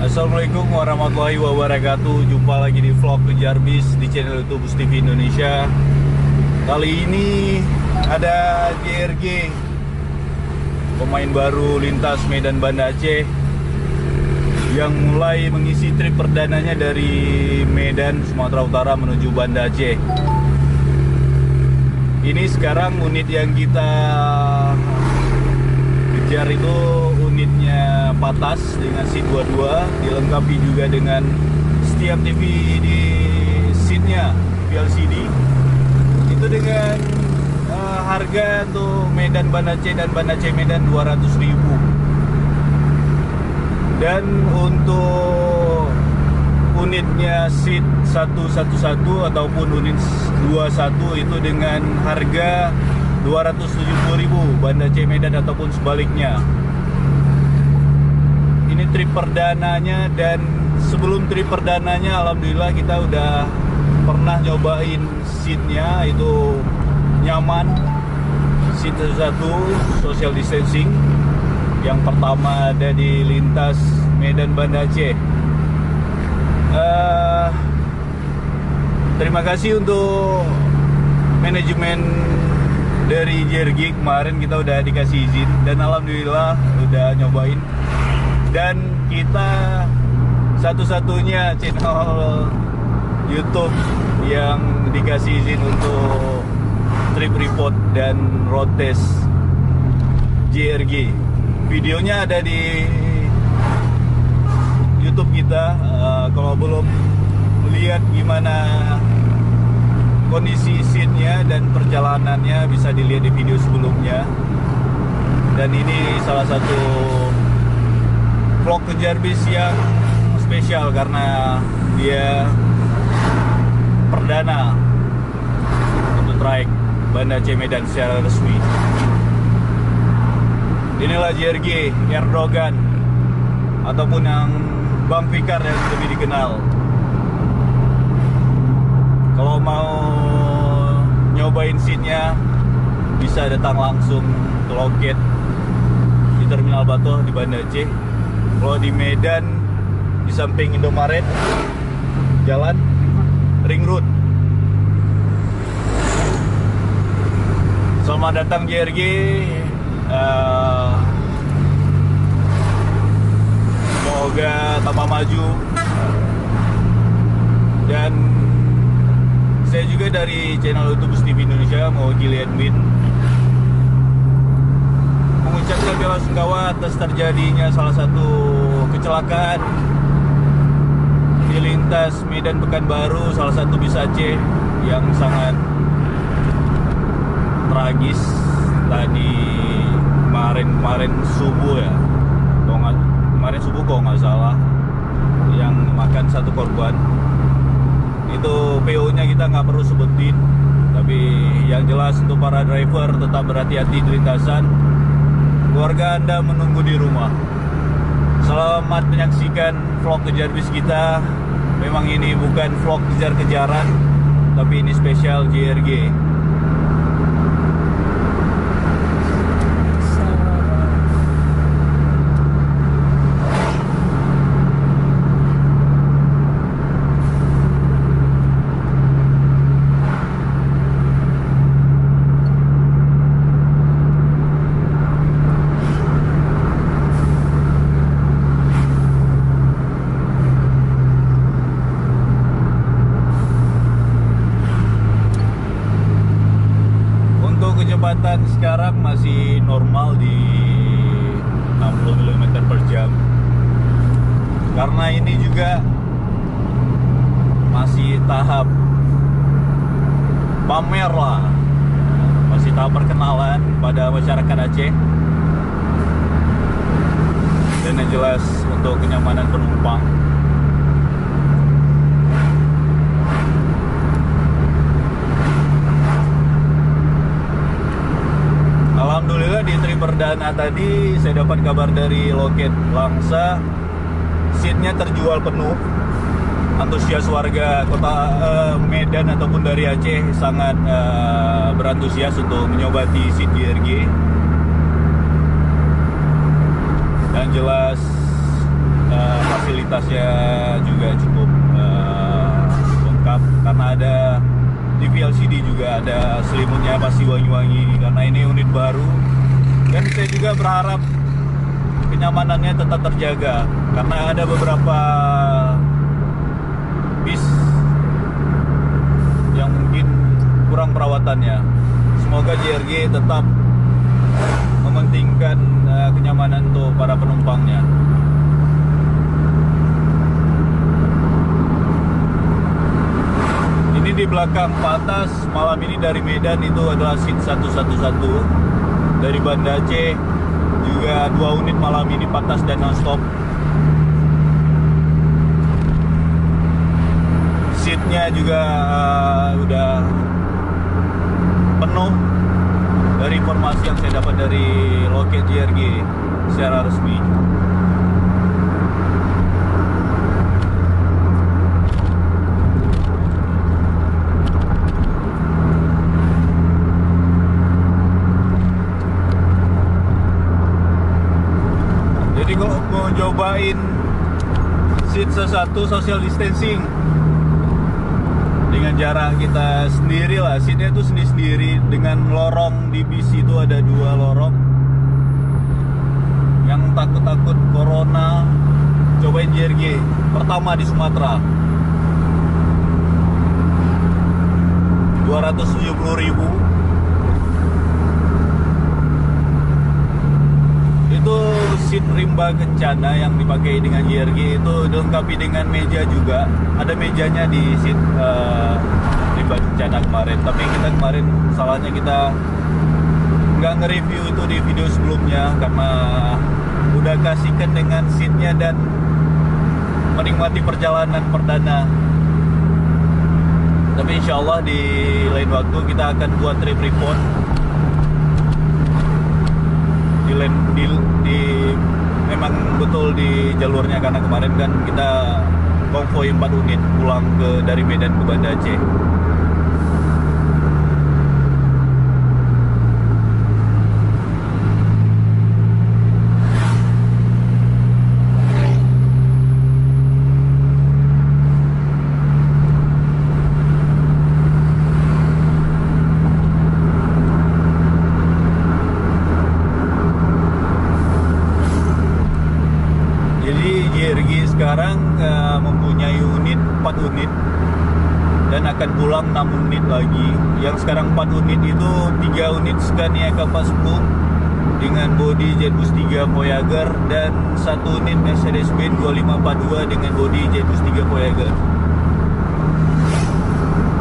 Assalamualaikum warahmatullahi wabarakatuh. Jumpa lagi di vlog Kejar Bis di channel YouTube Bus TV Indonesia. Kali ini ada JRG, pemain baru lintas Medan Banda Aceh, yang mulai mengisi trip perdananya dari Medan Sumatera Utara menuju Banda Aceh. Ini sekarang unit yang kita kejar itu unitnya Patas dengan seat 22, dilengkapi juga dengan setiap TV di seatnya LCD. Itu dengan harga untuk Medan Banda Aceh dan Banda Aceh Medan 200.000. Dan untuk unitnya seat 111 ataupun unit 21 itu dengan harga 270.000 Banda Aceh Medan ataupun sebaliknya. Ini trip perdananya, dan sebelum trip perdananya alhamdulillah kita udah pernah nyobain seatnya, itu nyaman. Seat 1 social distancing yang pertama ada di lintas Medan Banda Aceh. Terima kasih untuk manajemen dari JRG. Kemarin kita udah dikasih izin dan alhamdulillah udah nyobain, dan kita satu-satunya channel YouTube yang dikasih izin untuk trip report dan road test JRG. Videonya ada di YouTube kita. Kalau belum lihat gimana kondisi seatnya dan perjalanannya, bisa dilihat di video sebelumnya. Dan ini salah satu vlog Kejar Bis yang spesial karena dia perdana untuk trayek Banda Aceh Medan secara resmi. Inilah JRG Erdogan ataupun yang Bang Fikar yang lebih dikenal. Kalau mau nyobain seatnya bisa datang langsung ke loket di Terminal Batoh di Banda Aceh. Kalau di Medan di samping Indomaret, Jalan Ring Road. Selamat datang JRG. Semoga tambah maju. Dan saya juga dari channel YouTube Bus TV Indonesia, mau Gilian Win, mengucapkan bela sungkawa atas terjadinya salah satu kecelakaan di lintas Medan Pekanbaru, salah satu bis Aceh yang sangat tragis tadi kemarin subuh ya. Kemarin subuh kalau nggak salah, yang memakan satu korban. Itu PO-nya kita nggak perlu sebutin, tapi yang jelas untuk para driver tetap berhati-hati di lintasan. Keluarga Anda menunggu di rumah. Selamat menyaksikan vlog Kejar Bis kita. Memang ini bukan vlog kejar-kejaran, tapi ini spesial JRG. Kecepatan sekarang masih normal di 60 km per jam. Karena ini juga masih tahap pamer lah, masih tahap perkenalan pada masyarakat Aceh. Dan yang jelas untuk kenyamanan penumpang. Alhamdulillah di trip perdana tadi saya dapat kabar dari loket Langsa, seatnya terjual penuh. Antusias warga kota Medan ataupun dari Aceh sangat berantusias untuk menyobati seat JRG. Dan jelas fasilitasnya juga cukup lengkap karena ada TV LCD, juga ada selimutnya pasti wangi-wangi karena ini unit baru. Dan saya juga berharap kenyamanannya tetap terjaga karena ada beberapa bis yang mungkin kurang perawatannya. Semoga JRG tetap mementingkan kenyamanan untuk para penumpangnya. Ini di belakang Pak Atas malam ini dari Medan itu adalah seat 111, dari Banda Aceh juga 2 unit malam ini Pantas dan nonstop. Seatnya juga udah penuh dari informasi yang saya dapat dari loket JRG secara resmi. Jadi kalau mau cobain seat satu social distancing dengan jarak kita sendiri lah, seatnya itu sendiri dengan lorong di bis itu ada 2 lorong. Yang takut-takut corona, cobain JRG pertama di Sumatera, 270.000. Itu seat rimba kencana yang dipakai dengan JRG, itu dilengkapi dengan meja juga. Ada mejanya di seat rimba kencana kemarin. Tapi kita kemarin salahnya kita nggak nge-review itu di video sebelumnya karena udah kasihkan dengan seatnya dan menikmati perjalanan perdana. Tapi insya Allah di lain waktu kita akan buat trip report memang betul di jalurnya, karena kemarin kan kita konvoi 4 unit pulang dari Medan ke Banda Aceh. Sekarang mempunyai 4 unit dan akan pulang 6 unit lagi. Yang sekarang 4 unit itu 3 unit Scania K40 dengan bodi Jetbus 3 Voyager dan 1 unit Mercedes-Benz 2542 dengan bodi Jetbus 3 Voyager.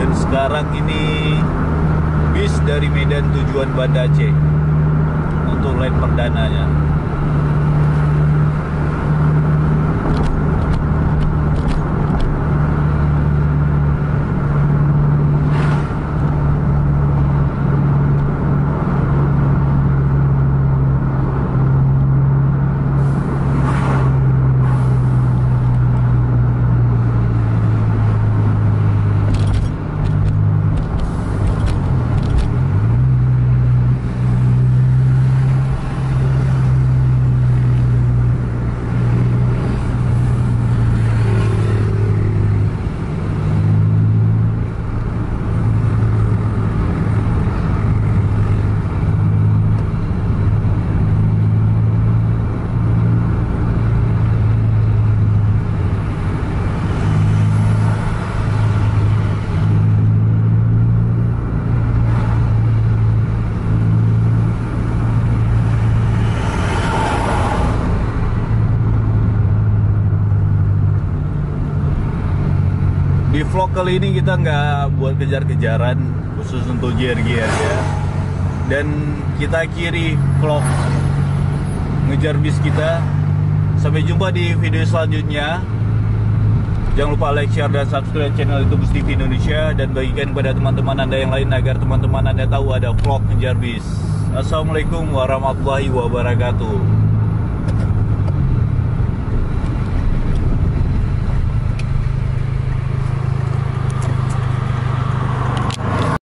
Dan sekarang ini bis dari Medan tujuan Banda Aceh untuk line perdananya. Di vlog kali ini kita nggak buat kejar-kejaran khusus untuk JRG aja, dan kita akhiri vlog ngejar bis kita. Sampai jumpa di video selanjutnya. Jangan lupa like, share, dan subscribe channel YouTube Bus TV Indonesia, dan bagikan kepada teman-teman Anda yang lain agar teman-teman Anda tahu ada vlog ngejar bis. Assalamualaikum warahmatullahi wabarakatuh.